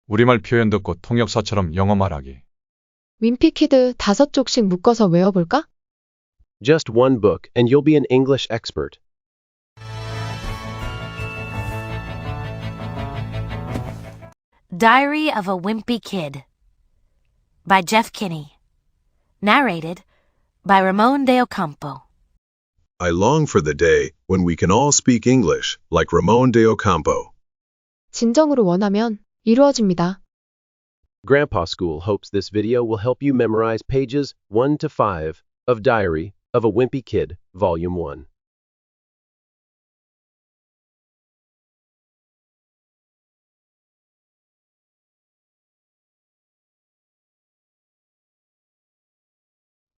우리말 표현 듣고 통역사처럼 영어 말하기. 윈피키드 5쪽씩 묶어서 외워볼까? Just one book and you'll be an English expert. Diary of a Wimpy Kid by Jeff Kinney. Narrated by Ramon de Ocampo. I long for the day when we can all speak English like Ramon de Ocampo. 진정으로 원하면 이루어집니다. Grandpa School hopes this video will help you memorize pages 1 to 5 of Diary of a Wimpy Kid, Volume 1.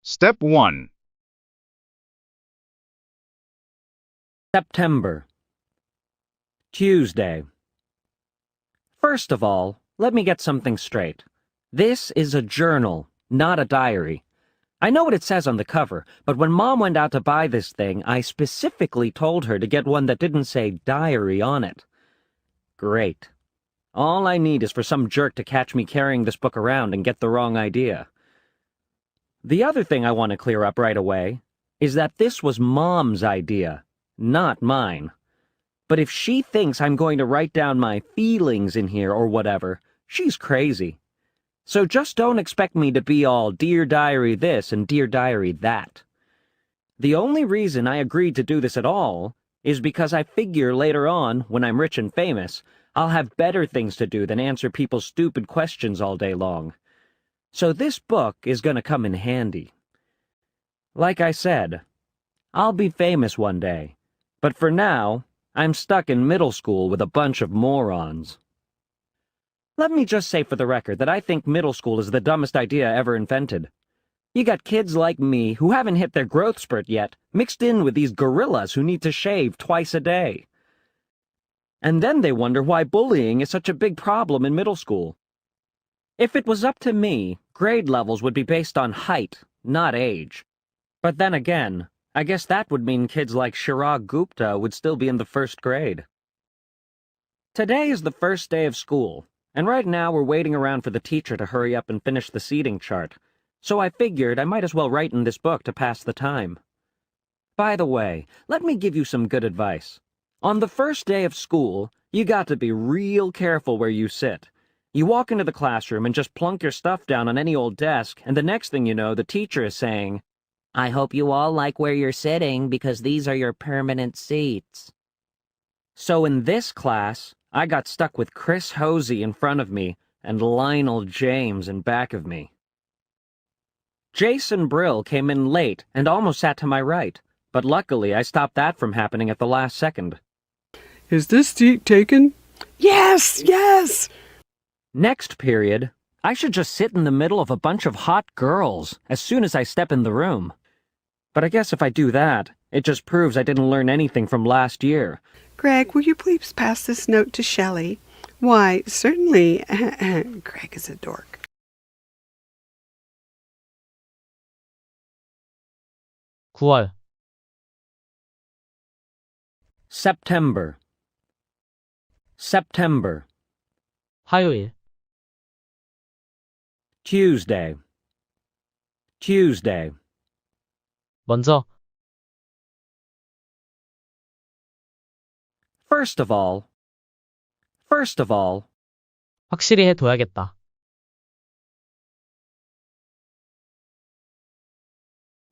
Step 1. September. Tuesday. First of all, let me get something straight. This is a journal, not a diary. I know what it says on the cover, but when Mom went out to buy this thing, I specifically told her to get one that didn't say diary on it. Great. All I need is for some jerk to catch me carrying this book around and get the wrong idea. The other thing I want to clear up right away is that this was Mom's idea, not mine. But if she thinks I'm going to write down my feelings in here or whatever, she's crazy. So just don't expect me to be all Dear Diary this and Dear Diary that. The only reason I agreed to do this at all is because I figure later on, when I'm rich and famous, I'll have better things to do than answer people's stupid questions all day long. So this book is going to come in handy. Like I said, I'll be famous one day, but for now, I'm stuck in middle school with a bunch of morons. Let me just say for the record that I think middle school is the dumbest idea ever invented. You got kids like me who haven't hit their growth spurt yet, mixed in with these gorillas who need to shave twice a day. And then they wonder why bullying is such a big problem in middle school. If it was up to me, grade levels would be based on height, not age. But then again, I guess that would mean kids like Chirag Gupta would still be in the first grade. Today is the first day of school, and right now we're waiting around for the teacher to hurry up and finish the seating chart, so I figured I might as well write in this book to pass the time. By the way, let me give you some good advice. On the first day of school, you got to be real careful where you sit. You walk into the classroom and just plunk your stuff down on any old desk, and the next thing you know, the teacher is saying, "I hope you all like where you're sitting because these are your permanent seats." So in this class, I got stuck with Chris Hosey in front of me and Lionel James in back of me. Jason Brill came in late and almost sat to my right, but luckily I stopped that from happening at the last second. Is this seat taken? Yes, yes! Next period, I should just sit in the middle of a bunch of hot girls as soon as I step in the room. But I guess if I do that, it just proves I didn't learn anything from last year. Greg, will you please pass this note to Shelley? Why, certainly. Greg is a dork. (9월) September. September. 화요일. Tuesday. Tuesday. 먼저 First of all, 확실히 해둬야겠다.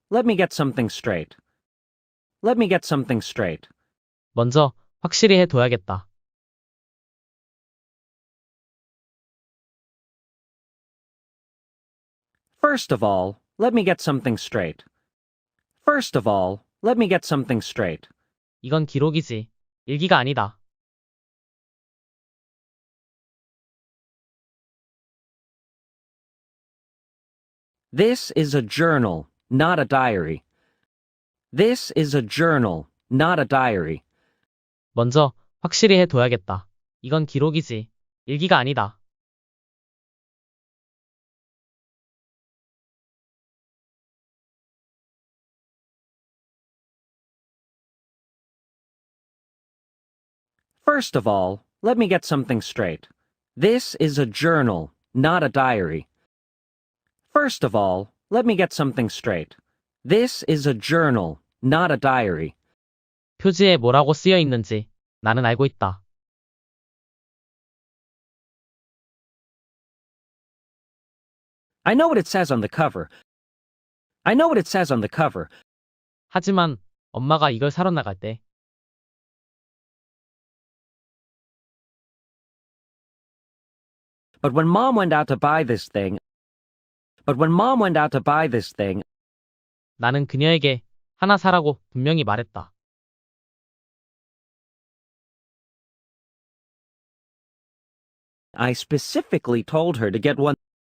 let me get something straight. Let me get something straight. 먼저 확실히 해둬야겠다. First of all, let me get something straight. First of all, let me get something straight. 이건 기록이지. 일기가 아니다. This is a journal, not a diary. This is a journal, not a diary. 먼저 확실히 해둬야겠다. 이건 기록이지. 일기가 아니다. First of all, let me get something straight. This is a journal, not a diary. First of all, let me get something straight. This is a journal, not a diary. 표지에 뭐라고 쓰여 있는지 나는 알고 있다. I know what it says on the cover. I know what it says on the cover. 하지만 엄마가 이걸 사러 나갈 때 But when Mom went out to buy this thing, 나는 그녀에게 하나 사라고 분명히 말했다.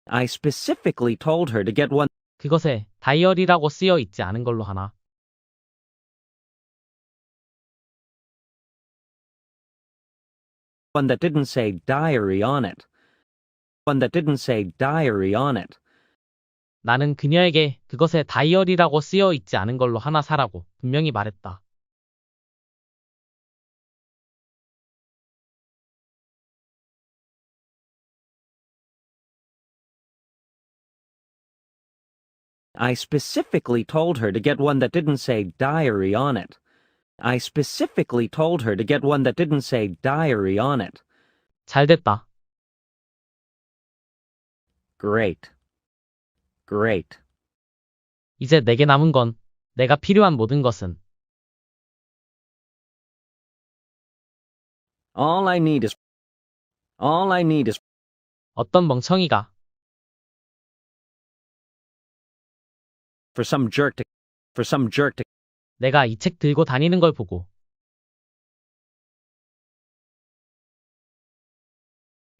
I specifically told her to get one. 그것에 다이어리라고 쓰여 있지 않은 걸로 하나. One that didn't say diary on it. 나는 그녀에게 그것에 다이어리라고 쓰여 있지 않은 걸로 하나 사라고 분명히 말했다. I specifically told her to get one that didn't say diary on it. 잘 됐다. Great. 이제 내게 남은 건 내가 필요한 모든 것은 All I need is 어떤 멍청이가 for some jerk to 내가 이 책 들고 다니는 걸 보고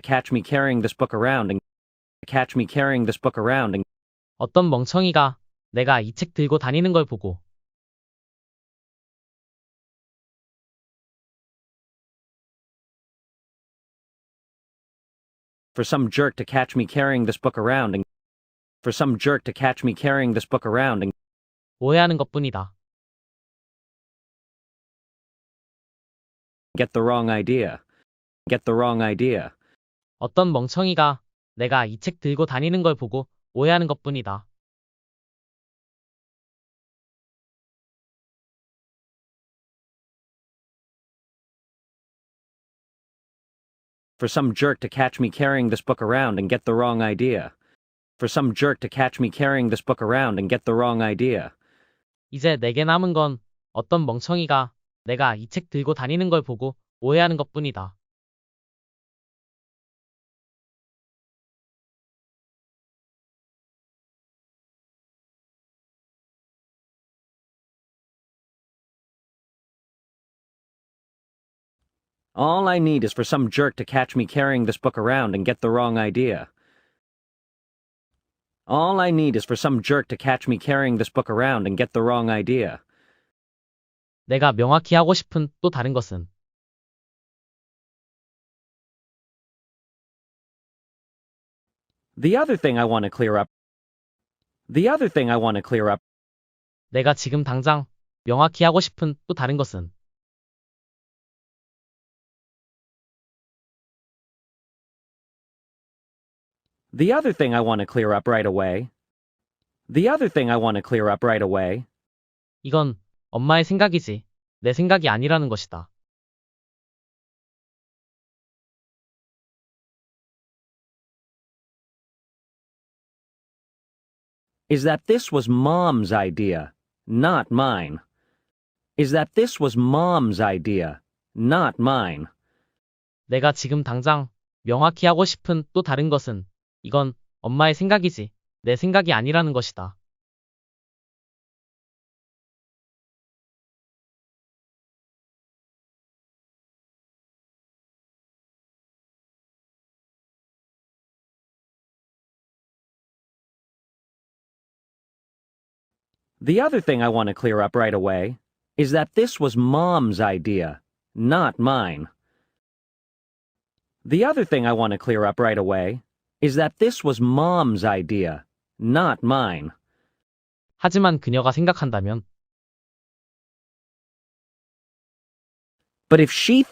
catch me carrying this book around and 어떤 멍청이가 내가 이 책 들고 다니는 걸 보고 for some jerk to catch me carrying this book around and 오해하는 것뿐이다. get the wrong idea. 어떤 멍청이가 내가 이 책 들고 다니는 걸 보고 오해하는 것뿐이다. For some jerk to catch me carrying this book around and get the wrong idea. 이제 내게 남은 건 어떤 멍청이가 내가 이 책 들고 다니는 걸 보고 오해하는 것뿐이다. All I need is for some jerk to catch me carrying this book around and get the wrong idea. 내가 명확히 하고 싶은 또 다른 것은 The other thing I want to clear up. 내가 지금 당장 명확히 하고 싶은 또 다른 것은 The other thing I want to clear up right away. 이건 엄마의 생각이지 내 생각이 아니라는 것이다. Is that this was Mom's idea, not mine. 내가 지금 당장 명확히 하고 싶은 또 다른 것은 이건 엄마의 생각이지 내 생각이 아니라는 것이다. The other thing I want to clear up right away is that this was Mom's idea, not mine. The other thing I want to clear up right away is that this was Mom's idea, not mine. 하지만 그녀가 생각한다면 But if she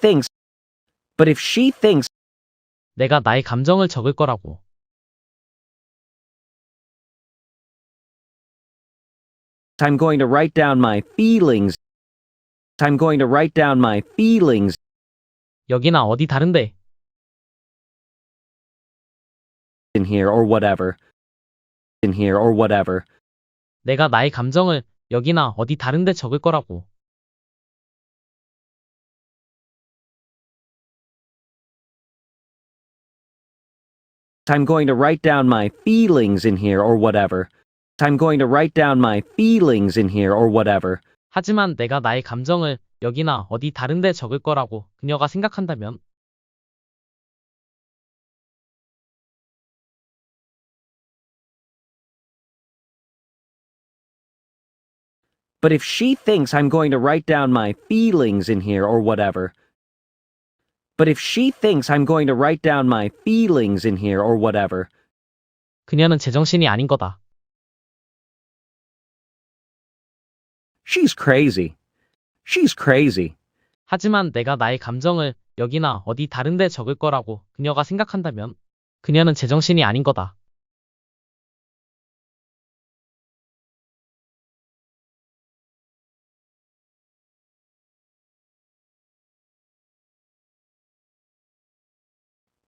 thinks 내가 나의 감정을 적을 거라고. I'm going to write down my feelings. I'm going to write down my feelings 여기나 어디 다른데. in here or whatever. In here or whatever. 내가 나의 감정을 여기나 어디 다른데 적을 거라고. I'm going to write down my feelings in here or whatever. I'm going to write down my feelings in here or whatever. 하지만 내가 나의 감정을 여기나 어디 다른데 적을 거라고 그녀가 생각한다면. But if she thinks I'm going to write down my feelings in here or whatever. But if she thinks I'm going to write down my feelings in here or whatever. 그녀는 제정신이 아닌 거다. She's crazy. She's crazy. 하지만 내가 나의 감정을 여기나 어디 다른데 적을 거라고 그녀가 생각한다면. 그녀는 제정신이 아닌 거다.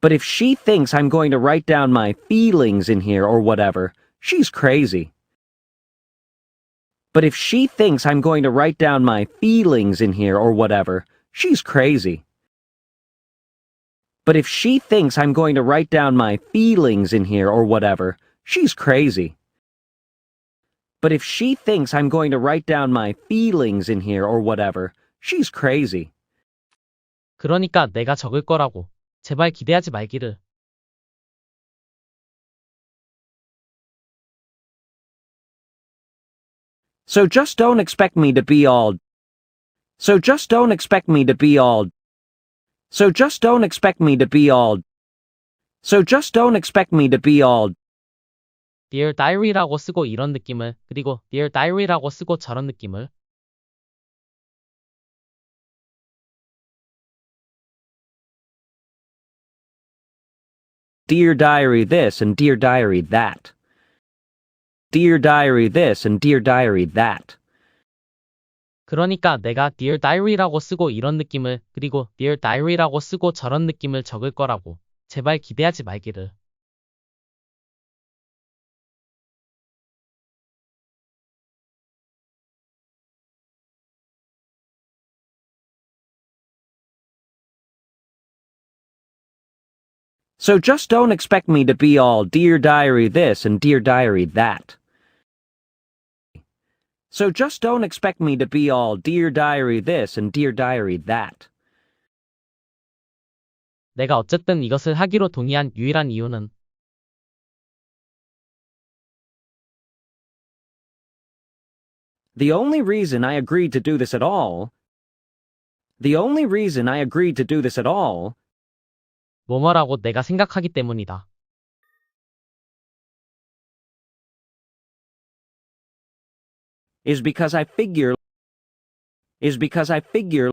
But if she thinks I'm going to write down my feelings in here or whatever, she's crazy. But if she thinks I'm going to write down my feelings in here or whatever, she's crazy. But if she thinks I'm going to write down my feelings in here or whatever, she's crazy. But if she thinks I'm going to write down my feelings in here or whatever, she's crazy. 그러니까 내가 적을 거라고. 제발 기대하지 말기를. So just don't expect me to be all. So just don't expect me to be all. So just don't expect me to be all. So just don't expect me to be all. Dear Diary라고 쓰고 이런 느낌을, 그리고 Dear Diary라고 쓰고 저런 느낌을. Dear Diary this and Dear Diary that. Dear Diary this and Dear Diary that. 그러니까 내가 Dear Diary라고 쓰고 이런 느낌을, 그리고 Dear Diary라고 쓰고 저런 느낌을 적을 거라고. 제발 기대하지 말기를. So just don't expect me to be all Dear Diary this and Dear Diary that. So just don't expect me to be all Dear Diary this and Dear Diary that. 내가 어쨌든 이것을 하기로 동의한 유일한 이유는 The only reason I agreed to do this at all. The only reason I agreed to do this at all. 뭐뭐라고 내가 생각하기 때문이다. Is because I figure. Is because I figure.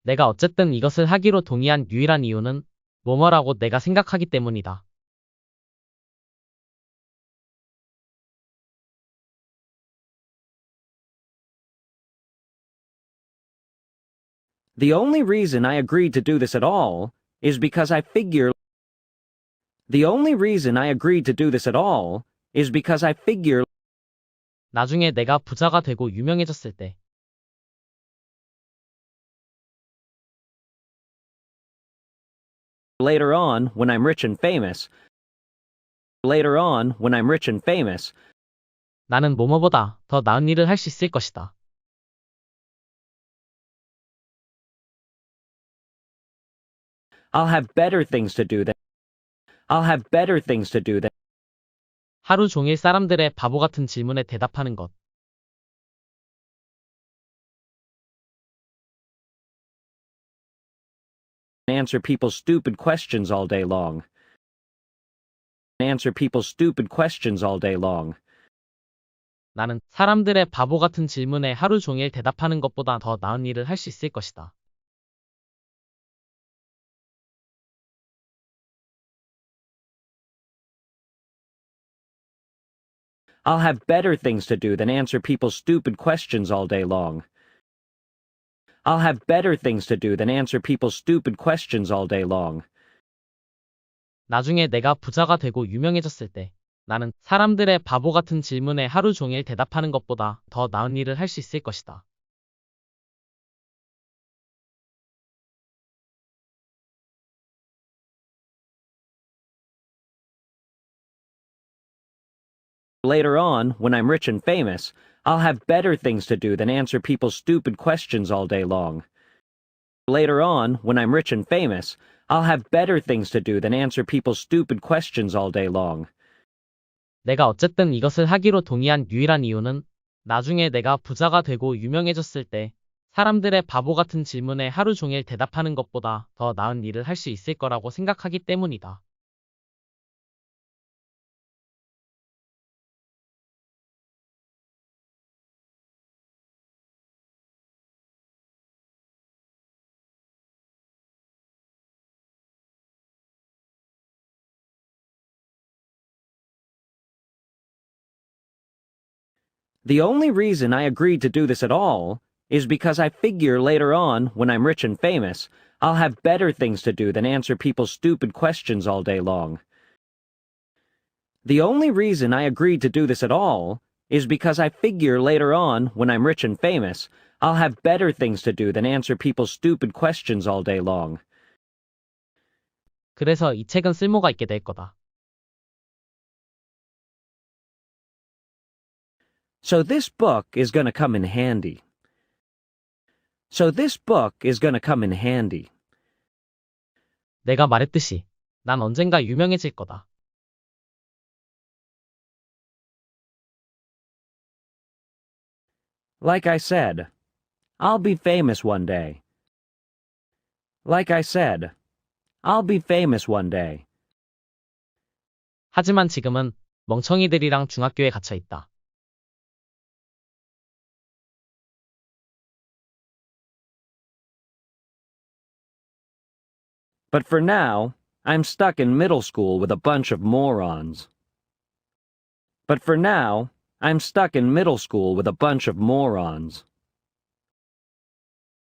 내가 어쨌든 이것을 하기로 동의한 유일한 이유는 뭐뭐라고 내가 생각하기 때문이다. The only reason I agreed to do this at all is because I figure. The only reason I agreed to do this at all is because I figure. 나중에 내가 부자가 되고 유명해졌을 때. Later on, when I'm rich and famous. Later on, when I'm rich and famous. 나는 뭐뭐보다 더 나은 일을 할 수 있을 것이다. I'll have better things to do than. I'll have better things to do than. 하루 종일 사람들의 바보 같은 질문에 대답하는 것. Answer people's stupid questions all day long. Answer people's stupid questions all day long. 나는 사람들의 바보 같은 질문에 하루 종일 대답하는 것보다 더 나은 일을 할 수 있을 것이다. I'll have better things to do than answer people's stupid questions all day long. I'll have better things to do than answer people's stupid questions all day long. 나중에 내가 부자가 되고 유명해졌을 때 나는 사람들의 바보 같은 질문에 하루 종일 대답하는 것보다 더 나은 일을 할 수 있을 것이다. Later on, when I'm rich and famous, I'll have better things to do than answer people's stupid questions all day long. Later on, when I'm rich and famous, I'll have better things to do than answer people's stupid questions all day long. 내가 어쨌든 이것을 하기로 동의한 유일한 이유는 나중에 내가 부자가 되고 유명해졌을 때 사람들의 바보 같은 질문에 하루 종일 대답하는 것보다 더 나은 일을 할 수 있을 거라고 생각하기 때문이다. The only reason I agreed to do this at all is because I figure later on, when I'm rich and famous, I'll have better things to do than answer people's stupid questions all day long. The only reason I agreed to do this at all is because I figure later on, when I'm rich and famous, I'll have better things to do than answer people's stupid questions all day long. 그래서 이 책은 쓸모가 있게 될 거다. So this book is gonna come in handy. So this book is gonna come in handy. 내가 말했듯이 난 언젠가 유명해질 거다. Like I said, I'll be famous one day. Like I said, I'll be famous one day. 하지만 지금은 멍청이들이랑 중학교에 갇혀 있다. But for now, I'm stuck in middle school with a bunch of morons. But for now, I'm stuck in middle school with a bunch of morons.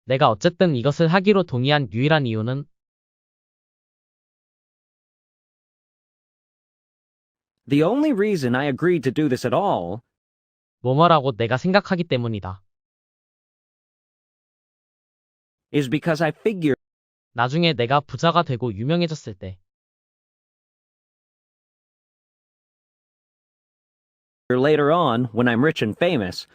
내가 어쨌든 이것을 하기로 동의한 유일한 이유는 The only reason I agreed to do this at all 뭐뭐라고 내가 생각하기 때문이다. is because I figure 나중에 내가 부자가 되고 유명해졌을 때 later on, when I'm rich and famous,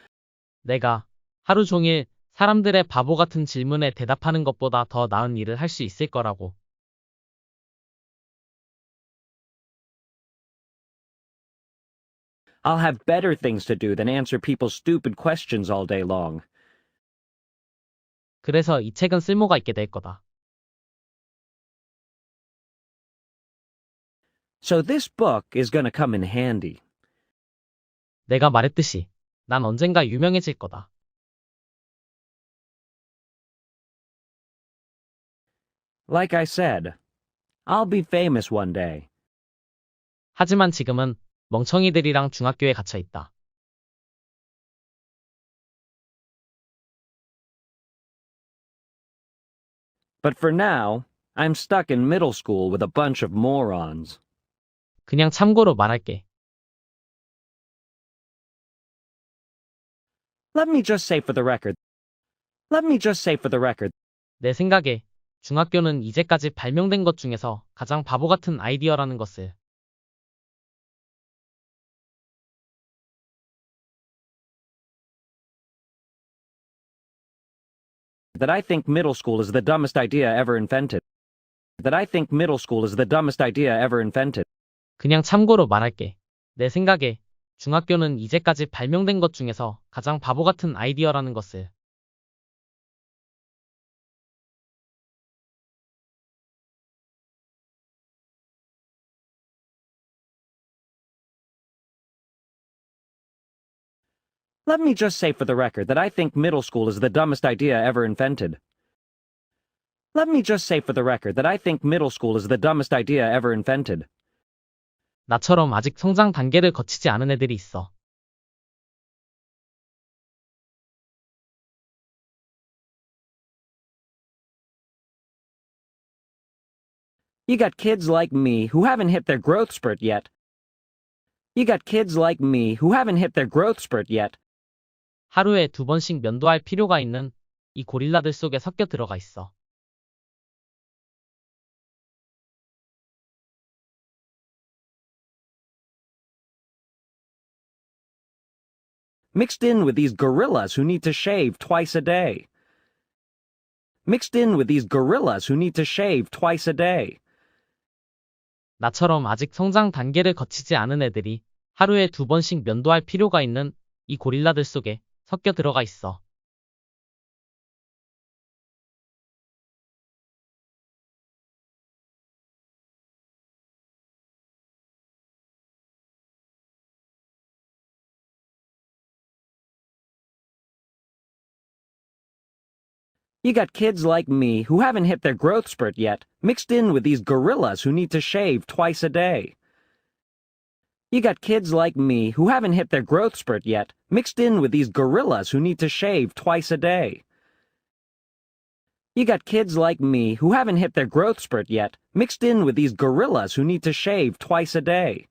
내가 하루 종일 사람들의 바보 같은 질문에 대답하는 것보다 더 나은 일을 할 수 있을 거라고. I'll have better things to do than answer people's stupid questions all day long. 그래서 이 책은 쓸모가 있게 될 거다. So this book is gonna come in handy. 내가 말했듯이 난 언젠가 유명해질 거다. Like I said, I'll be famous one day. 하지만 지금은 멍청이들이랑 중학교에 갇혀 있다. But for now, I'm stuck in middle school with a bunch of morons. 그냥 참고로 말할게. Let me just say for the record. Let me just say for the record. 내 생각에 중학교는 이제까지 발명된 것 중에서 가장 바보 같은 아이디어라는 것을. That I think middle school is the dumbest idea ever invented. That I think middle school is the dumbest idea ever invented. 그냥 참고로 말할게. 내 생각에 중학교는 이제까지 발명된 것 중에서 가장 바보 같은 아이디어라는 것을. Let me just say for the record that I think middle school is the dumbest idea ever invented. Let me just say for the record that I think middle school is the dumbest idea ever invented. 나처럼 아직 성장 단계를 거치지 않은 애들이 있어. You got kids like me who haven't hit their growth spurt yet. You got kids like me who haven't hit their growth spurt yet. 하루에 2번씩 면도할 필요가 있는 이 고릴라들 속에 섞여 들어가 있어. Mixed in with these gorillas who need to shave twice a day. Mixed in with these gorillas who need to shave twice a day. 나처럼 아직 성장 단계를 거치지 않은 애들이 하루에 2번씩 면도할 필요가 있는 이 고릴라들 속에 섞여 들어가 있어. You got kids like me who haven't hit their growth spurt yet, mixed in with these gorillas who need to shave twice a day. You got kids like me who haven't hit their growth spurt yet, mixed in with these gorillas who need to shave twice a day. You got kids like me who haven't hit their growth spurt yet, mixed in with these gorillas who need to shave twice a day.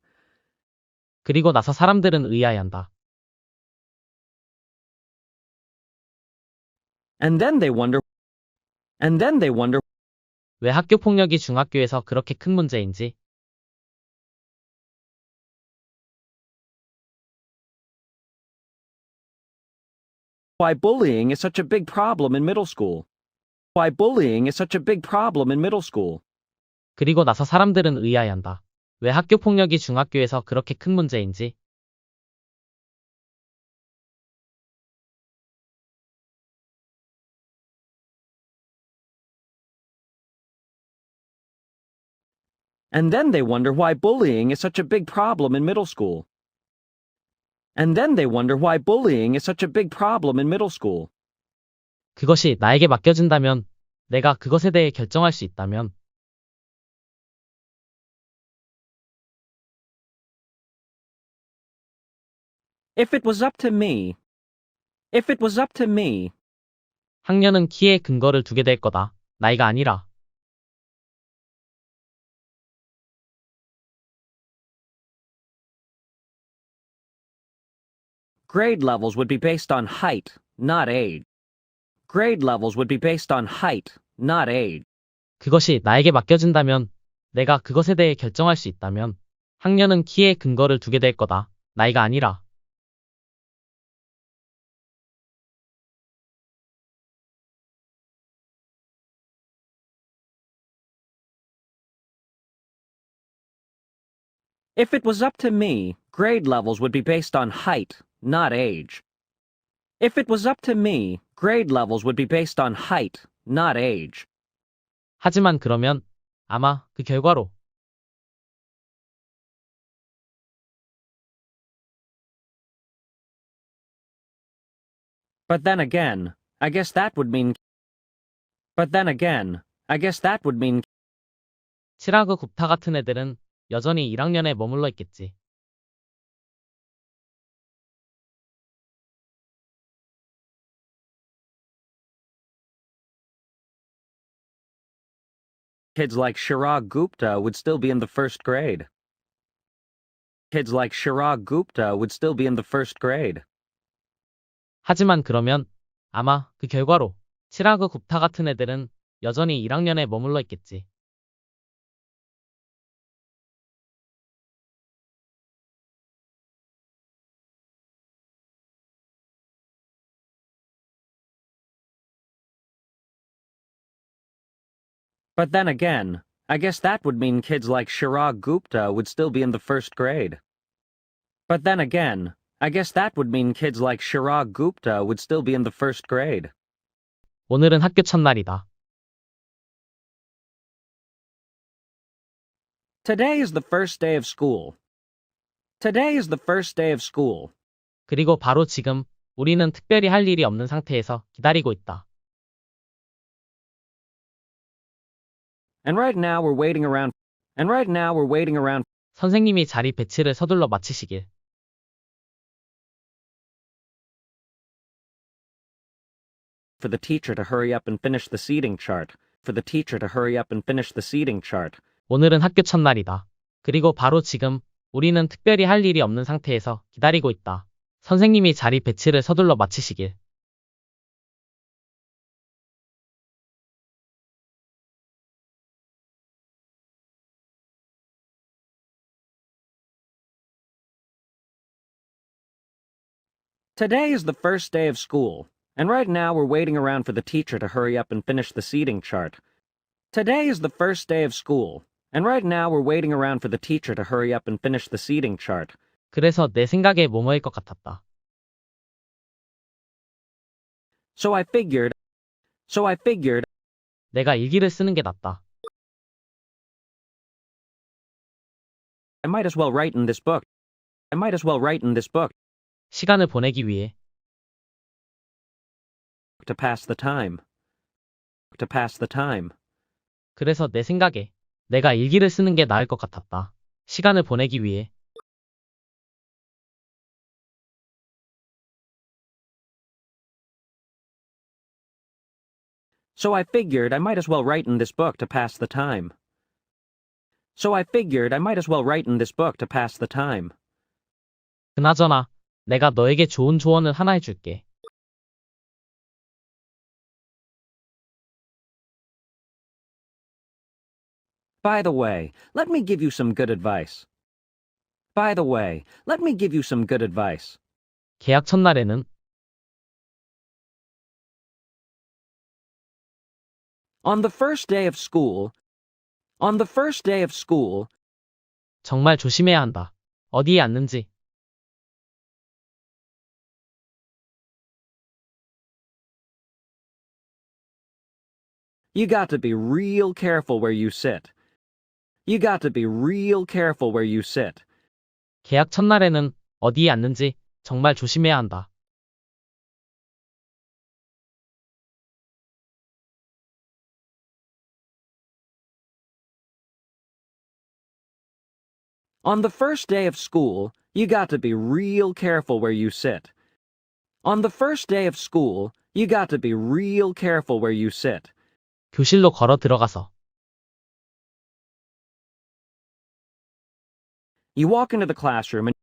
그리고 나서 사람들은 의아해한다. And then they wonder 왜 학교 폭력이 중학교에서 그렇게 큰 문제인지. why bullying is such a big problem in middle school. Why bullying is such a big problem in middle school. 그리고 나서 사람들은 의아해한다. 왜 학교 폭력이 중학교에서 그렇게 큰 문제인지. And then they wonder why bullying is such a big problem in middle school. And then they wonder why bullying is such a big problem in middle school. 그것이 나에게 맡겨진다면, 내가 그것에 대해 결정할 수 있다면. If it was up to me. If it was up to me. 학년은 키에 근거를 두게 될 거다. 나이가 아니라. Grade levels would be based on height, not age. Grade levels would be based on height, not age. 그것이 나에게 맡겨진다면, 내가 그것에 대해 결정할 수 있다면, 학년은 키에 근거를 두게 될 거다. 나이가 아니라. If it was up to me, grade levels would be based on height, not age. If it was up to me, grade levels would be based on height, not age. 하지만 그러면, 아마 그 결과로. But then again, I guess that would mean. But then again, I guess that would mean. 치라그 굽타 같은 애들은 여전히 1학년에 머물러 있겠지. Kids like Chirag Gupta would still be in the first grade. Kids like Chirag Gupta would still be in the first grade. 하지만 그러면, 아마 그 결과로, 치라그 굽타 같은 애들은 여전히 1학년에 머물러 있겠지. But then again, I guess that would mean kids like Chirag Gupta would still be in the first grade. But then again, I guess that would mean kids like Chirag Gupta would still be in the first grade. 오늘은 학교 첫날이다. Today is the first day of school. Today is the first day of school. 그리고 바로 지금, 우리는 특별히 할 일이 없는 상태에서 기다리고 있다. And right now we're waiting around. And right now we're waiting around. 선생님이 자리 배치를 서둘러 마치시길. For the teacher to hurry up and finish the seating chart. For the teacher to hurry up and finish the seating chart. 오늘은 학교 첫날이다. 그리고 바로 지금 우리는 특별히 할 일이 없는 상태에서 기다리고 있다. 선생님이 자리 배치를 서둘러 마치시길. Today is the first day of school, and right now we're waiting around for the teacher to hurry up and finish the seating chart. Today is the first day of school, and right now we're waiting around for the teacher to hurry up and finish the seating chart. 그래서 내 생각에 뭐뭐일 것 같았다. So I figured, 내가 일기를 쓰는 게 낫다. I might as well write in this book. 시간을 보내기 위해. To pass the time. 그래서 내 생각에 내가 일기를 쓰는 게 나을 것 같았다. 시간을 보내기 위해. So I figured I might as well write in this book to pass the time. 그나저나 내가 너에게 좋은 조언을 하나 해줄게. By the way, let me give you some good advice. 계약 첫날에는 On the first day of school, 정말 조심해야 한다. 어디에 앉는지. you got to be real careful where you sit. 계약 첫날에는 어디에 앉는지 정말 조심해야 한다. On the first day of school, you got to be real careful where you sit. 교실로 걸어 들어가서. You walk into the classroom and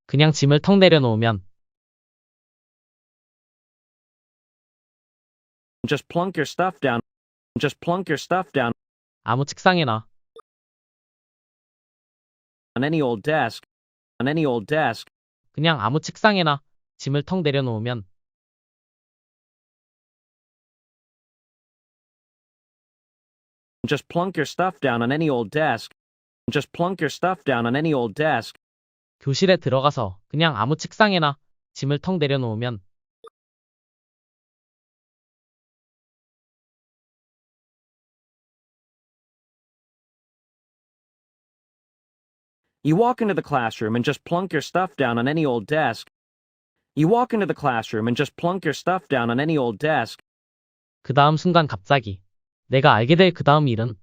그냥 짐을 턱 내려놓으면. just plunk your stuff down. 아무 책상에나. On any old desk. 그냥 아무 책상에나 짐을 턱 내려놓으면. Just plunk your stuff down on any old desk. 교실에 들어가서 그냥 아무 책상에나 짐을 턱 내려놓으면. You walk into the classroom and just plunk your stuff down on any old desk. 그 다음 순간 갑자기 내가 알게 될 그 다음 일은.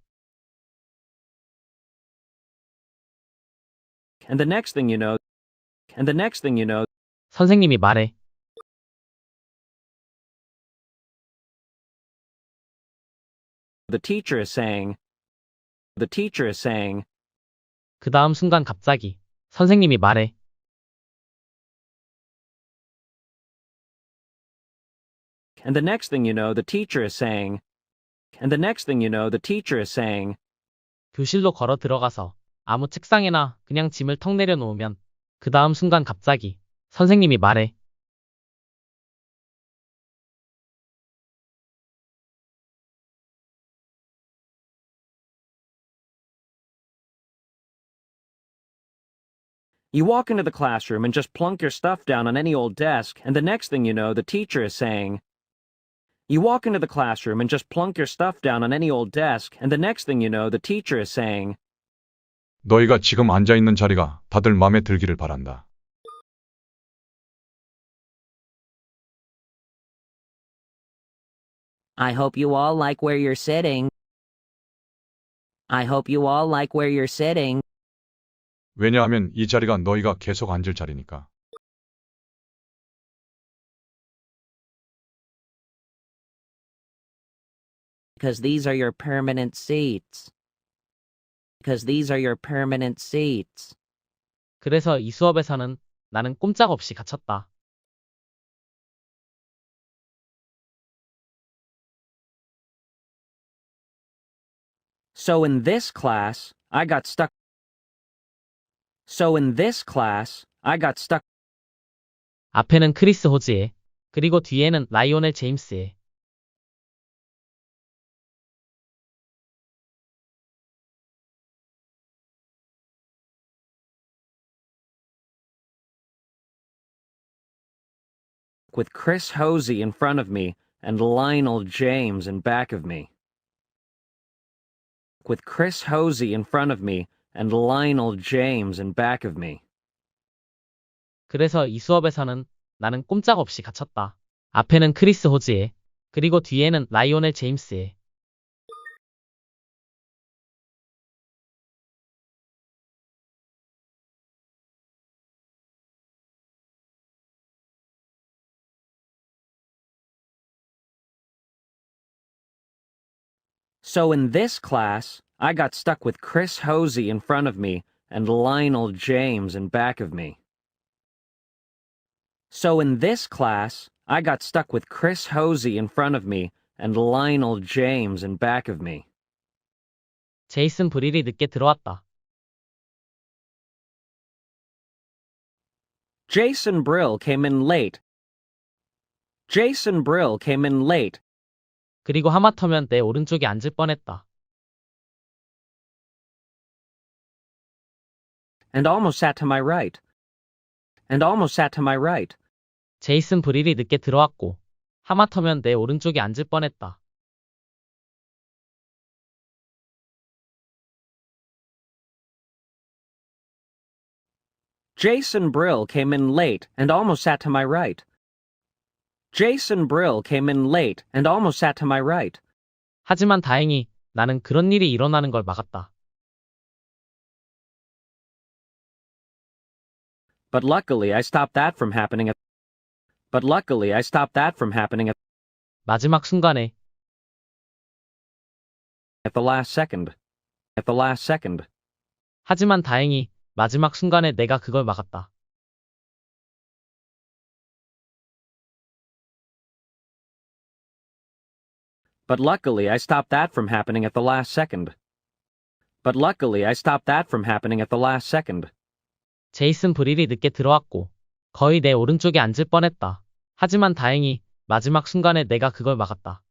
And the next thing you know, 선생님이 말해. the teacher is saying. 그 다음 순간 갑자기 선생님이 말해. And the next thing you know, the teacher is saying. 교실로 걸어 들어가서 아무 책상에나 그냥 짐을 턱 내려놓으면. 그 다음 순간 갑자기 선생님이 말해. You walk into the classroom and just plunk your stuff down on any old desk, and the next thing you know, the teacher is saying. You walk into the classroom and just plunk your stuff down on any old desk, and the next thing you know, the teacher is saying. 너희가 지금 앉아있는 자리가 다들 마음에 들기를 바란다. I hope you all like where you're sitting. 왜냐하면 이 자리가 너희가 계속 앉을 자리니까. Because these are your permanent seats. Because these are your permanent seats. 그래서 이 수업에서는 나는 꼼짝없이 갇혔다. So in this class, I got stuck. So in this class, I got stuck 앞에는 크리스 호즈에, 그리고 뒤에는 라이오넬 제임스에. with Chris Hosey in front of me and Lionel James in back of me. With Chris Hosey in front of me and Lionel James in back of me. 그래서 이 수업에서는 나는 꼼짝없이 갇혔다. 앞에는 크리스 호즈에, 그리고 뒤에는 라이오넬 제임스에. So in this class, I got stuck with Chris Hosey in front of me and Lionel James in back of me. So in this class, I got stuck with Chris Hosey in front of me and Lionel James in back of me. 제이슨 브릴이 늦게 들어왔다. Jason Brill came in late. Jason Brill came in late. 그리고 하마터면 내 오른쪽에 앉을 뻔했다. And almost sat to my right. And almost sat to my right. 제이슨 브릴이 늦게 들어왔고, 하마터면 내 오른쪽에 앉을 뻔했다. Jason Brill came in late and almost sat to my right. Jason Brill came in late and almost sat to my right. 하지만 다행히 나는 그런 일이 일어나는 걸 막았다. But luckily I stopped that from happening at But luckily I stopped that from happening 마지막 순간에 at the last second. At the last second. 하지만 다행히 마지막 순간에 내가 그걸 막았다. But luckily I stopped that from happening at the last second. But luckily I stopped that from happening at the last second. 제이슨 브릴이 늦게 들어왔고, 거의 내 오른쪽에 앉을 뻔했다. 하지만 다행히 마지막 순간에 내가 그걸 막았다.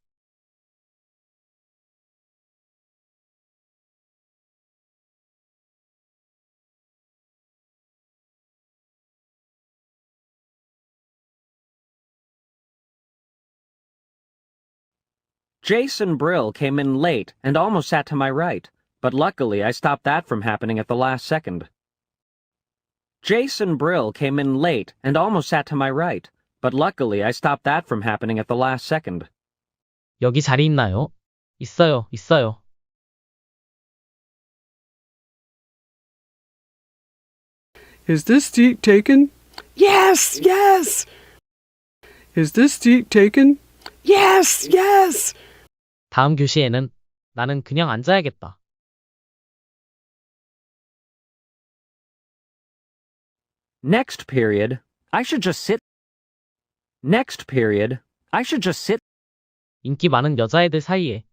Jason Brill came in late and almost sat to my right, but luckily I stopped that from happening at the last second. Jason Brill came in late and almost sat to my right, but luckily I stopped that from happening at the last second. 여기 자리 있나요? 있어요, 있어요. Is this seat taken? Yes, yes. Is this seat taken? Yes, yes. 다음 교시에는 나는 그냥 앉아야겠다. Next period, I should just sit. Next period, I should just sit 인기 많은 여자애들 사이에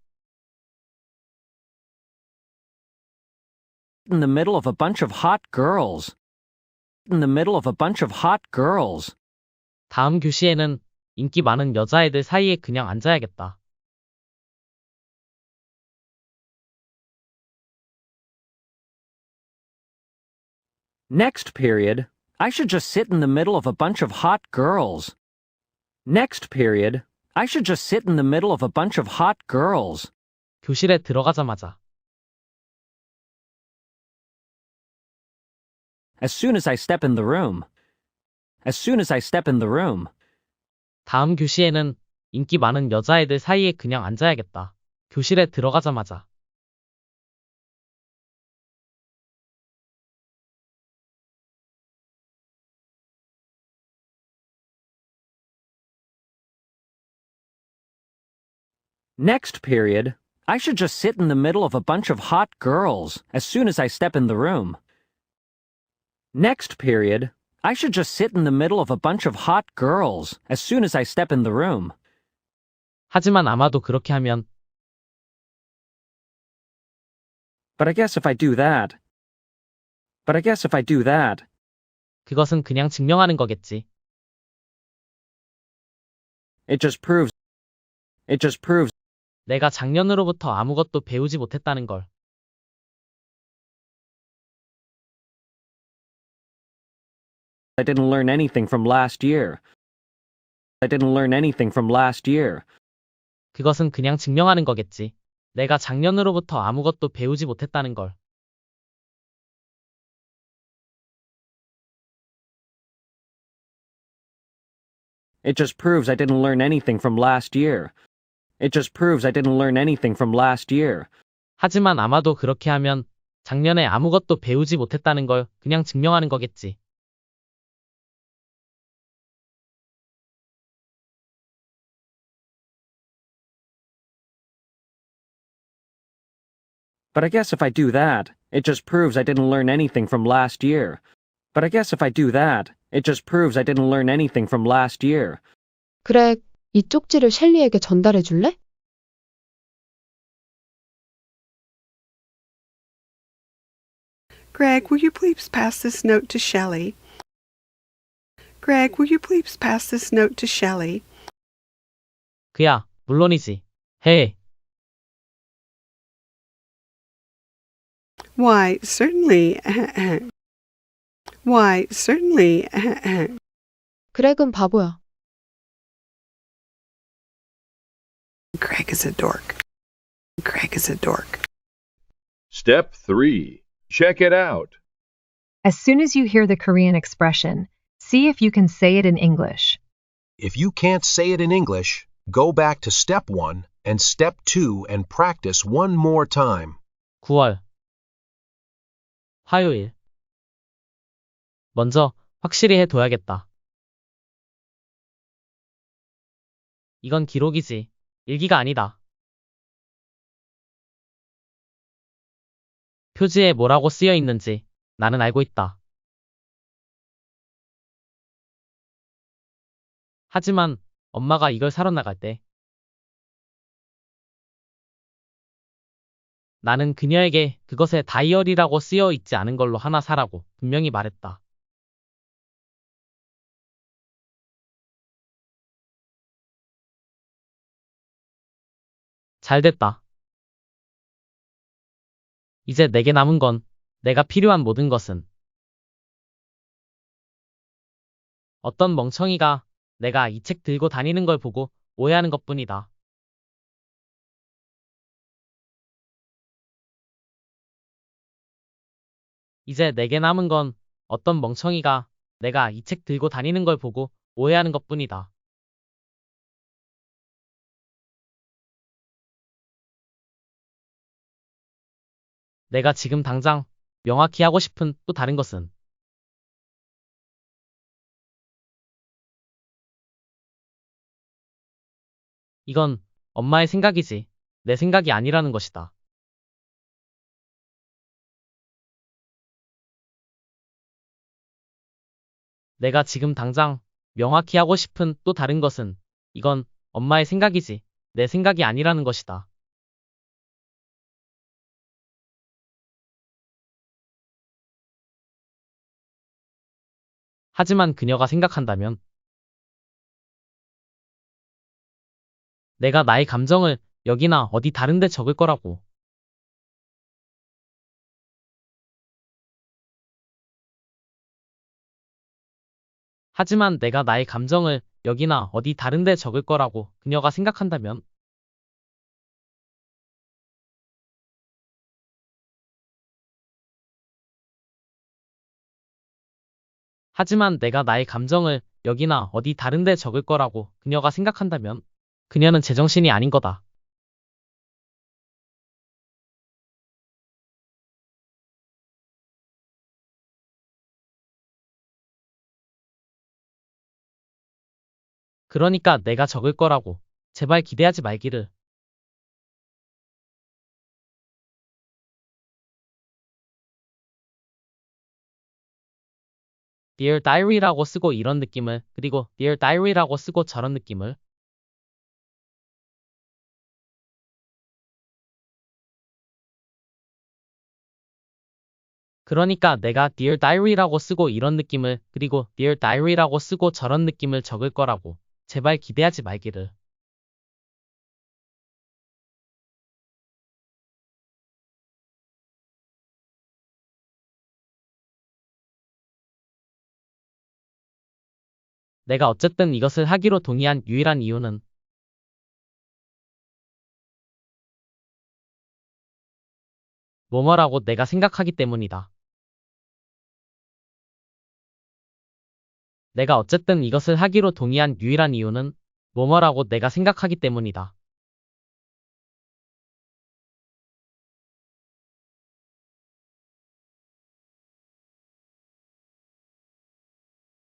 in the middle of a bunch of hot girls. In the middle of a bunch of hot girls. 다음 교시에는 인기 많은 여자애들 사이에 그냥 앉아야겠다. Next period, I should just sit in the middle of a bunch of hot girls. Next period, I should just sit in the middle of a bunch of hot girls. 교실에 들어가자마자 As soon as I step in the room. As soon as I step in the room. 다음 교시에는 인기 많은 여자애들 사이에 그냥 앉아야겠다. 교실에 들어가자마자 Next period, I should just sit in the middle of a bunch of hot girls as soon as I step in the room. Next period, I should just sit in the middle of a bunch of hot girls as soon as I step in the room. 하지만 아마도 그렇게 하면 But I guess if I do that. But I guess if I do that. 그것은 그냥 증명하는 거겠지. It just proves. 내가 작년으로부터 아무것도 배우지 못했다는 걸. I didn't learn anything from last year. 그것은 그냥 증명하는 거겠지. 내가 작년으로부터 아무것도 배우지 못했다는 걸. It just proves I didn't learn anything from last year. 하지만 아마도 그렇게 하면 작년에 아무것도 배우지 못했다는 걸 그냥 증명하는 거겠지. But I guess if I do that, it just proves I didn't learn anything from last year. 그래, 이 쪽지를 셸리에게 전달해 줄래? Greg, will you please pass this note to Shelley? Greg, will you please pass this note to Shelley? 그야, 물론이지. 해. Why, certainly. Why, certainly. 그렉은 바보야. Greg is a dork. Greg is a dork. Step 3. Check it out. As soon as you hear the Korean expression, see if you can say it in English. If you can't say it in English, go back to step 1 and step 2 and practice one more time. 9월 화요일 먼저 확실히 해둬야겠다. 이건 기록이지. 일기가 아니다. 표지에 뭐라고 쓰여 있는지 나는 알고 있다. 하지만 엄마가 이걸 사러 나갈 때 나는 그녀에게 그것에 다이어리라고 쓰여 있지 않은 걸로 하나 사라고 분명히 말했다. 잘됐다. 이제 내게 남은 건 내가 필요한 모든 것은 어떤 멍청이가 내가 이 책 들고 다니는 걸 보고 오해하는 것뿐이다. 이제 내게 남은 건 어떤 멍청이가 내가 이 책 들고 다니는 걸 보고 오해하는 것뿐이다. 내가 지금 당장 명확히 하고 싶은 또 다른 것은 이건 엄마의 생각이지 내 생각이 아니라는 것이다. 내가 지금 당장 명확히 하고 싶은 또 다른 것은 이건 엄마의 생각이지 내 생각이 아니라는 것이다. 하지만 그녀가 생각한다면 내가 나의 감정을 여기나 어디 다른 데 적을 거라고. 하지만 내가 나의 감정을 여기나 어디 다른 데 적을 거라고 그녀가 생각한다면 하지만 내가 나의 감정을 여기나 어디 다른 데 적을 거라고 그녀가 생각한다면 그녀는 제정신이 아닌 거다. 그러니까 내가 적을 거라고 제발 기대하지 말기를. Dear Diary라고 쓰고 이런 느낌을, 그리고 Dear Diary라고 쓰고 저런 느낌을. 그러니까 내가 Dear Diary라고 쓰고 이런 느낌을, 그리고 Dear Diary라고 쓰고 저런 느낌을 적을 거라고. 제발 기대하지 말기를. 내가 어쨌든 이것을 하기로 동의한 유일한 이유는 뭐뭐라고 내가 생각하기 때문이다. 내가 어쨌든 이것을 하기로 동의한 유일한 이유는 뭐뭐라고 내가 생각하기 때문이다.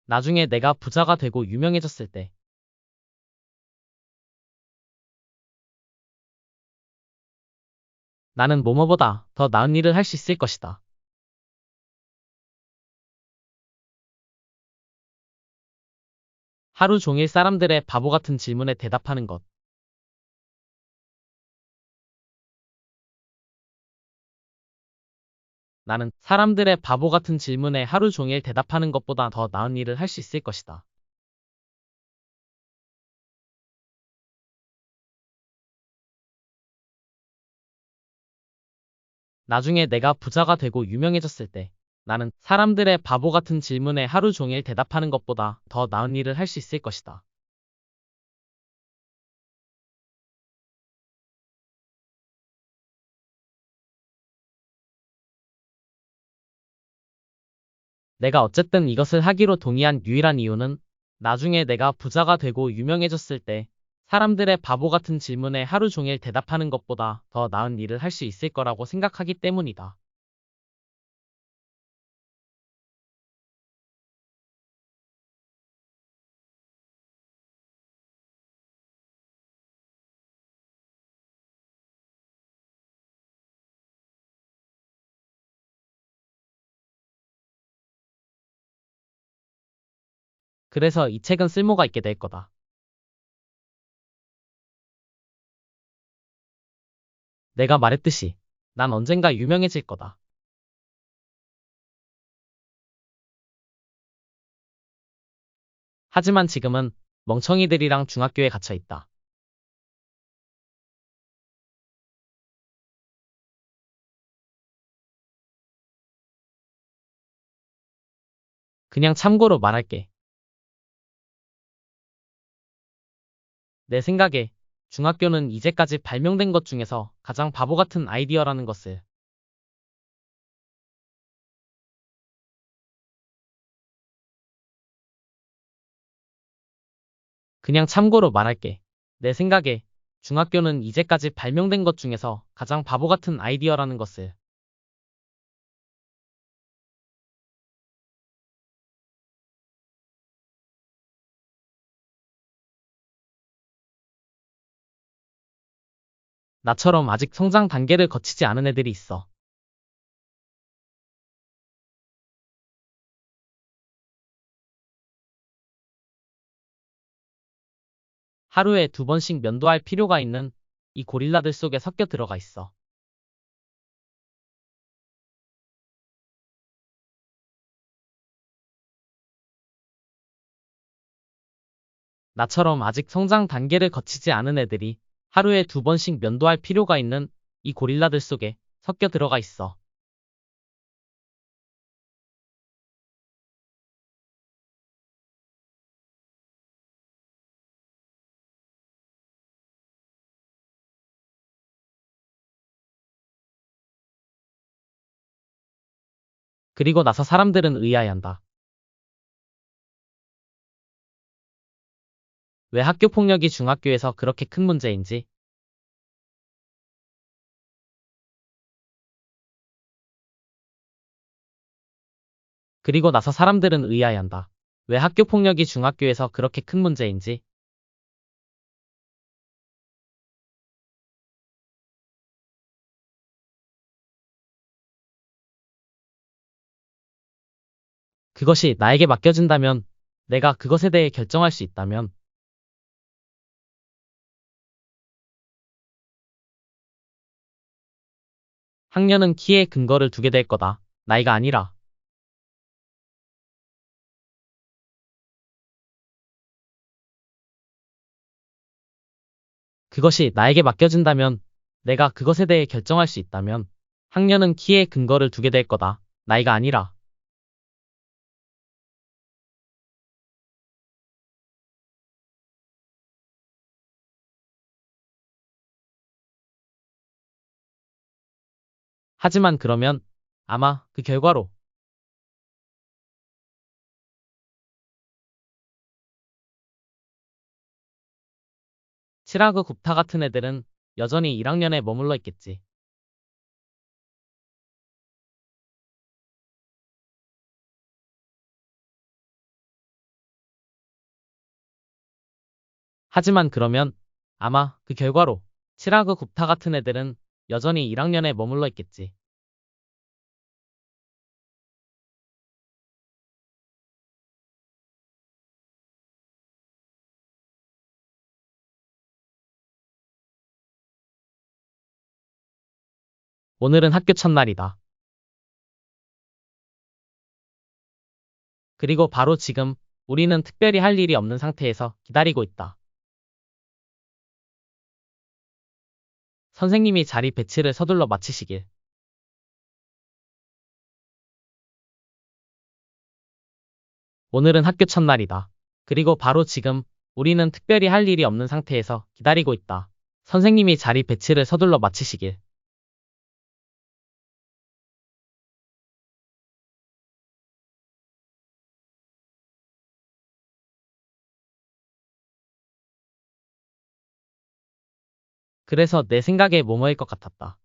나중에 내가 부자가 되고 유명해졌을 때 나는 뭐뭐보다 더 나은 일을 할 수 있을 것이다. 하루 종일 사람들의 바보 같은 질문에 대답하는 것. 나는 사람들의 바보 같은 질문에 하루 종일 대답하는 것보다 더 나은 일을 할 수 있을 것이다. 나중에 내가 부자가 되고 유명해졌을 때 나는 사람들의 바보 같은 질문에 하루 종일 대답하는 것보다 더 나은 일을 할 수 있을 것이다. 내가 어쨌든 이것을 하기로 동의한 유일한 이유는 나중에 내가 부자가 되고 유명해졌을 때 사람들의 바보 같은 질문에 하루 종일 대답하는 것보다 더 나은 일을 할 수 있을 거라고 생각하기 때문이다. 그래서 이 책은 쓸모가 있게 될 거다. 내가 말했듯이 난 언젠가 유명해질 거다. 하지만 지금은 멍청이들이랑 중학교에 갇혀 있다. 그냥 참고로 말할게. 내 생각에 중학교는 이제까지 발명된 것 중에서 가장 바보 같은 아이디어라는 것을. 그냥 참고로 말할게. 내 생각에 중학교는 이제까지 발명된 것 중에서 가장 바보 같은 아이디어라는 것을. 나처럼 아직 성장 단계를 거치지 않은 애들이 있어. 하루에 2번씩 면도할 필요가 있는 이 고릴라들 속에 섞여 들어가 있어. 나처럼 아직 성장 단계를 거치지 않은 애들이 하루에 2번씩 면도할 필요가 있는 이 고릴라들 속에 섞여 들어가 있어. 그리고 나서 사람들은 의아해한다. 왜 학교 폭력이 중학교에서 그렇게 큰 문제인지. 그리고 나서 사람들은 의아해한다. 왜 학교 폭력이 중학교에서 그렇게 큰 문제인지. 그것이 나에게 맡겨진다면, 내가 그것에 대해 결정할 수 있다면, 학년은 키에 근거를 두게 될 거다. 나이가 아니라. 그것이 나에게 맡겨진다면, 내가 그것에 대해 결정할 수 있다면, 학년은 키에 근거를 두게 될 거다. 나이가 아니라. 하지만 그러면, 아마 그 결과로, 치라그 굽타 같은 애들은 여전히 1학년에 머물러 있겠지. 하지만 그러면, 아마 그 결과로, 치라그 굽타 같은 애들은 여전히 1학년에 머물러 있겠지. 오늘은 학교 첫날이다. 그리고 바로 지금, 우리는 특별히 할 일이 없는 상태에서 기다리고 있다. 선생님이 자리 배치를 서둘러 마치시길. 오늘은 학교 첫날이다. 그리고 바로 지금, 우리는 특별히 할 일이 없는 상태에서 기다리고 있다. 선생님이 자리 배치를 서둘러 마치시길. 그래서 내 생각에 뭐뭐일 것 같았다.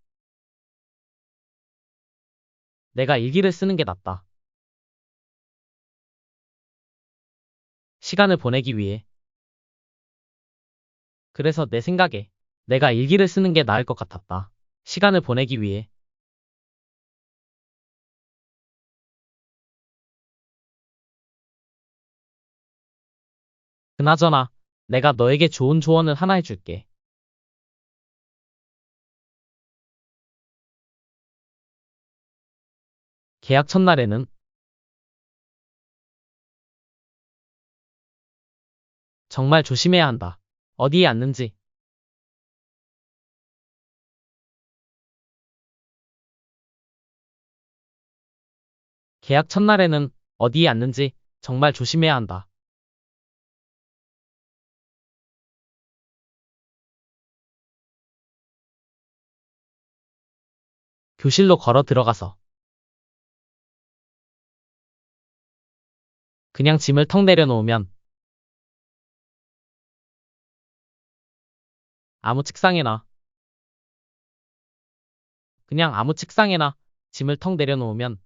내가 일기를 쓰는 게 낫다. 시간을 보내기 위해. 그래서 내 생각에 내가 일기를 쓰는 게 나을 것 같았다. 시간을 보내기 위해. 그나저나 내가 너에게 좋은 조언을 하나 해줄게. 계약 첫날에는 정말 조심해야 한다. 어디에 앉는지. 계약 첫날에는 어디에 앉는지 정말 조심해야 한다. 교실로 걸어 들어가서 그냥 짐을 턱 내려놓으면 아무 책상에나 그냥 아무 책상에나 짐을 턱 내려놓으면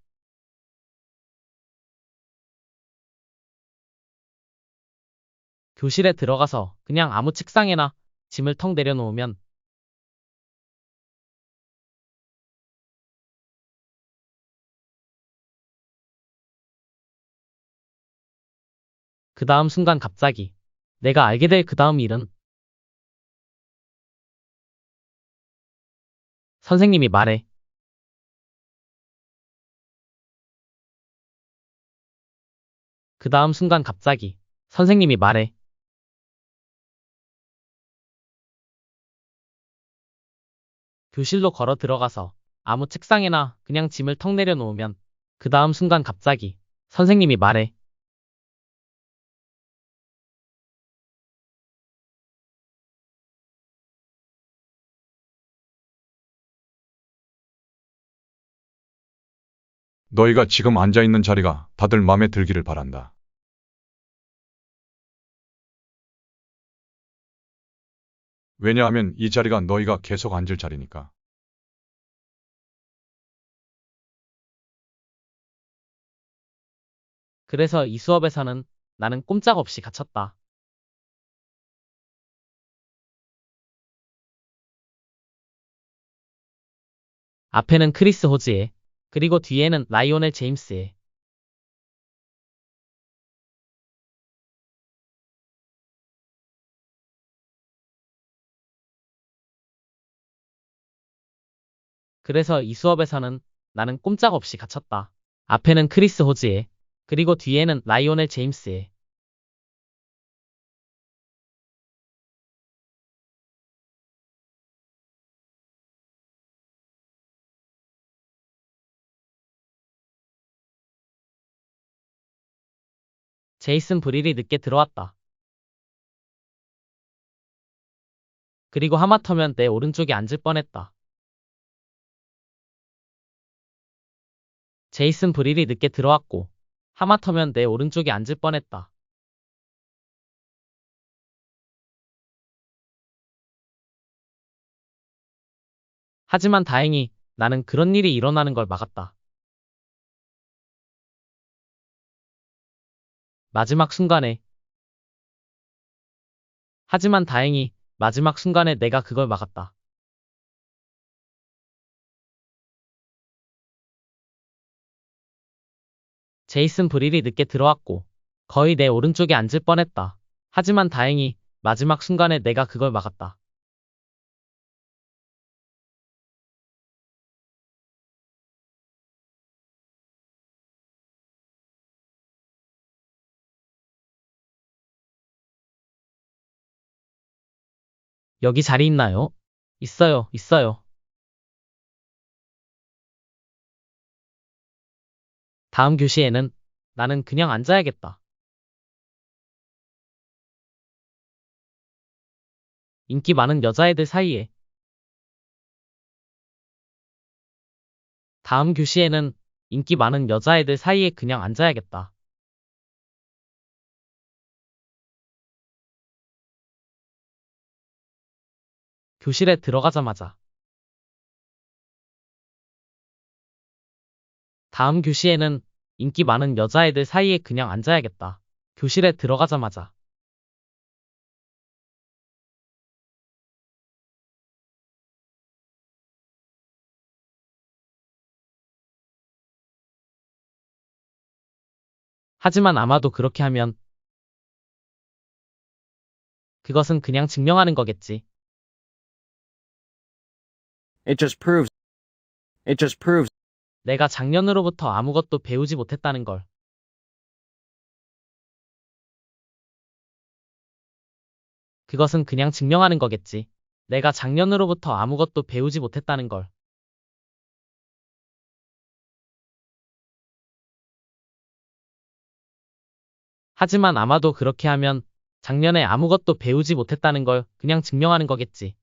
교실에 들어가서 그냥 아무 책상에나 짐을 턱 내려놓으면 그 다음 순간 갑자기 내가 알게 될 그 다음 일은 선생님이 말해. 그 다음 순간 갑자기 선생님이 말해. 교실로 걸어 들어가서 아무 책상에나 그냥 짐을 턱 내려놓으면 그 다음 순간 갑자기 선생님이 말해. 너희가 지금 앉아 있는 자리가 다들 마음에 들기를 바란다. 왜냐하면 이 자리가 너희가 계속 앉을 자리니까. 그래서 이 수업에서는 나는 꼼짝없이 갇혔다. 앞에는 크리스 호즈에, 그리고 뒤에는 라이오넬 제임스에. 그래서 이 수업에서는 나는 꼼짝없이 갇혔다. 앞에는 크리스 호즈에, 그리고 뒤에는 라이오넬 제임스에. 제이슨 브릴이 늦게 들어왔다. 그리고 하마터면 내 오른쪽에 앉을 뻔했다. 제이슨 브릴이 늦게 들어왔고, 하마터면 내 오른쪽에 앉을 뻔했다. 하지만 다행히 나는 그런 일이 일어나는 걸 막았다. 마지막 순간에. 하지만 다행히 마지막 순간에 내가 그걸 막았다. 제이슨 브릴이 늦게 들어왔고, 거의 내 오른쪽에 앉을 뻔했다. 하지만 다행히 마지막 순간에 내가 그걸 막았다. 여기 자리 있나요? 있어요, 있어요. 다음 교시에는 나는 그냥 앉아야겠다. 인기 많은 여자애들 사이에. 다음 교시에는 인기 많은 여자애들 사이에 그냥 앉아야겠다. 교실에 들어가자마자. 다음 교시에는 인기 많은 여자애들 사이에 그냥 앉아야겠다. 교실에 들어가자마자. 하지만 아마도 그렇게 하면 그것은 그냥 증명하는 거겠지. It just proves 내가 작년으로부터 아무것도 배우지 못했다는 걸. 그것은 그냥 증명하는 거겠지. 내가 작년으로부터 아무것도 배우지 못했다는 걸. 하지만 아마도 그렇게 하면 작년에 아무것도 배우지 못했다는 걸 그냥 증명하는 거겠지.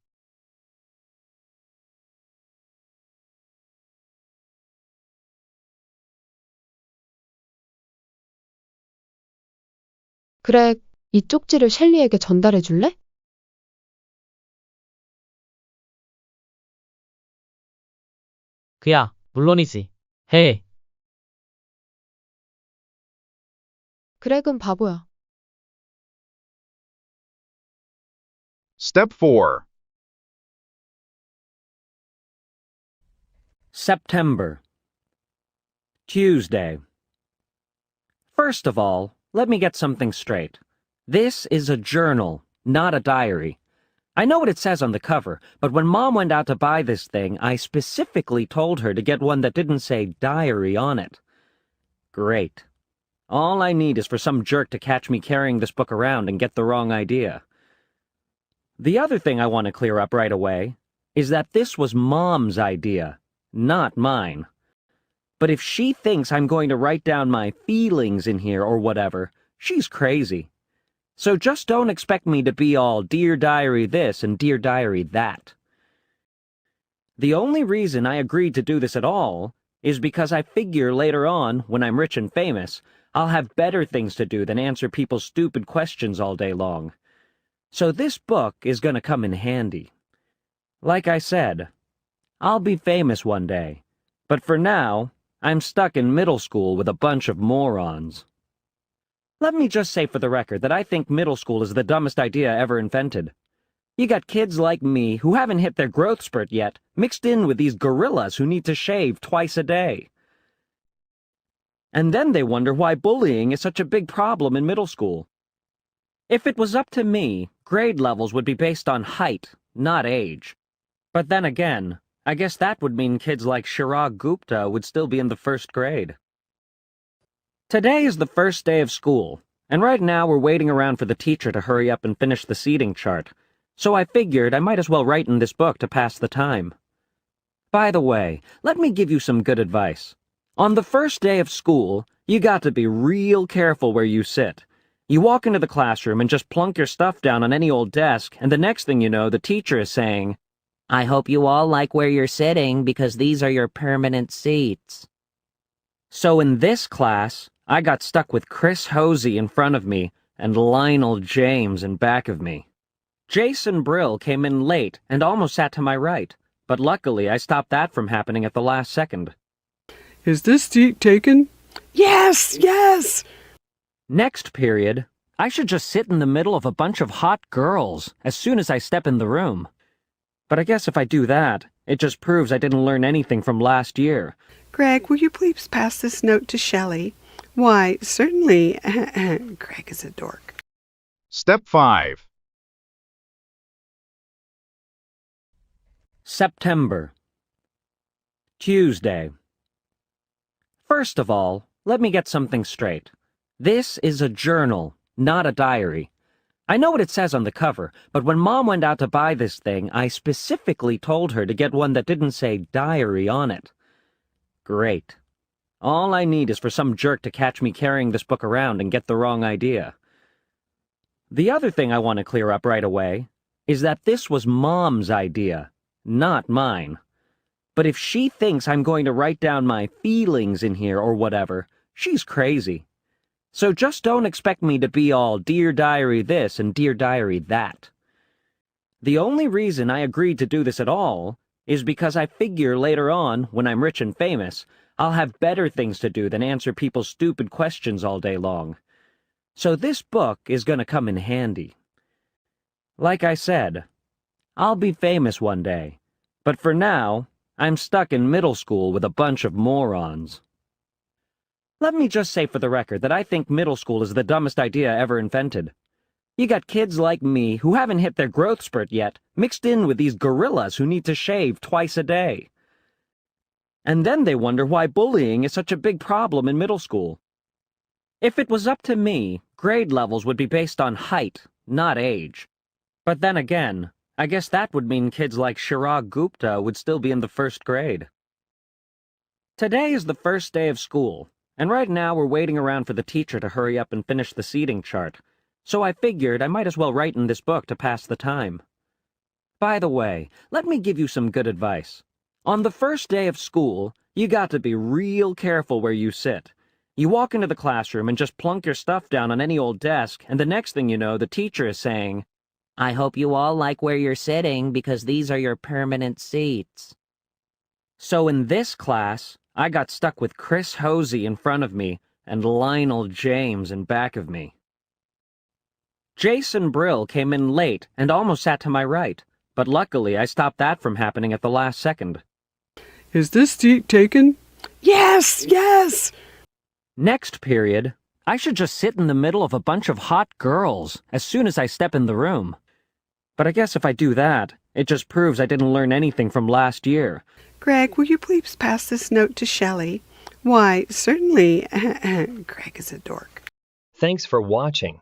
그래, 이 쪽지를 셸리에게 전달해 줄래? 그야, 물론이지. 해. 그렉은 바보야. Step 4. September. Tuesday. First of all, let me get something straight. This is a journal, not a diary. I know what it says on the cover, but when Mom went out to buy this thing, I specifically told her to get one that didn't say diary on it. Great. All I need is for some jerk to catch me carrying this book around and get the wrong idea. The other thing I want to clear up right away is that this was Mom's idea, not mine. But if she thinks I'm going to write down my feelings in here or whatever, she's crazy. So just don't expect me to be all Dear Diary this and Dear Diary that. The only reason I agreed to do this at all is because I figure later on, when I'm rich and famous, I'll have better things to do than answer people's stupid questions all day long. So this book is going to come in handy. Like I said, I'll be famous one day, but for now, I'm stuck in middle school with a bunch of morons. Let me just say for the record that I think middle school is the dumbest idea ever invented. You got kids like me who haven't hit their growth spurt yet, mixed in with these gorillas who need to shave twice a day. And then they wonder why bullying is such a big problem in middle school. If it was up to me, grade levels would be based on height, not age. But then again, I guess that would mean kids like Chirag Gupta would still be in the first grade. Today is the first day of school, and right now we're waiting around for the teacher to hurry up and finish the seating chart, so I figured I might as well write in this book to pass the time. By the way, let me give you some good advice. On the first day of school, you got to be real careful where you sit. You walk into the classroom and just plunk your stuff down on any old desk, and the next thing you know, the teacher is saying, I hope you all like where you're sitting because these are your permanent seats. So in this class, I got stuck with Chris Hosey in front of me and Lionel James in back of me. Jason Brill came in late and almost sat to my right, but luckily I stopped that from happening at the last second. Is this seat taken? Yes, yes! Next period, I should just sit in the middle of a bunch of hot girls as soon as I step in the room. But I guess if I do that, it just proves I didn't learn anything from last year. Greg, will you please pass this note to Shelley? Why, certainly. Greg is a dork. Step 5. September. Tuesday. First of all, let me get something straight. This is a journal, not a diary. I know what it says on the cover, but when Mom went out to buy this thing, I specifically told her to get one that didn't say diary on it. Great. All I need is for some jerk to catch me carrying this book around and get the wrong idea. The other thing I want to clear up right away is that this was Mom's idea, not mine. But if she thinks I'm going to write down my feelings in here or whatever, she's crazy. So just don't expect me to be all Dear Diary this and Dear Diary that. The only reason I agreed to do this at all is because I figure later on, when I'm rich and famous, I'll have better things to do than answer people's stupid questions all day long. So this book is going to come in handy. Like I said, I'll be famous one day, but for now, I'm stuck in middle school with a bunch of morons. Let me just say for the record that I think middle school is the dumbest idea ever invented. You got kids like me who haven't hit their growth spurt yet, mixed in with these gorillas who need to shave twice a day. And then they wonder why bullying is such a big problem in middle school. If it was up to me, grade levels would be based on height, not age. But then again, I guess that would mean kids like Chirag Gupta would still be in the first grade. Today is the first day of school, and right now we're waiting around for the teacher to hurry up and finish the seating chart, so I figured I might as well write in this book to pass the time. By the way, let me give you some good advice. On the first day of school, you got to be real careful where you sit. You walk into the classroom and just plunk your stuff down on any old desk, and the next thing you know, the teacher is saying, I hope you all like where you're sitting because these are your permanent seats. So in this class, I got stuck with Chris Hosey in front of me and Lionel James in back of me. Jason Brill came in late and almost sat to my right, but luckily I stopped that from happening at the last second. Is this seat taken? Yes, yes! Next period, I should just sit in the middle of a bunch of hot girls as soon as I step in the room. But I guess if I do that, it just proves I didn't learn anything from last year. Greg, will you please pass this note to Shelley? Why, certainly. Greg is a dork. Thanks for watching.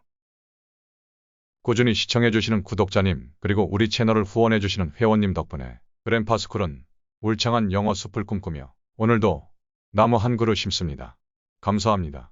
꾸준히 시청해주시는 구독자님, 그리고 우리 채널을 후원해주시는 회원님 덕분에 그랜파스쿨은 울창한 영어 숲을 꿈꾸며 오늘도 나무 한 그루 심습니다. 감사합니다.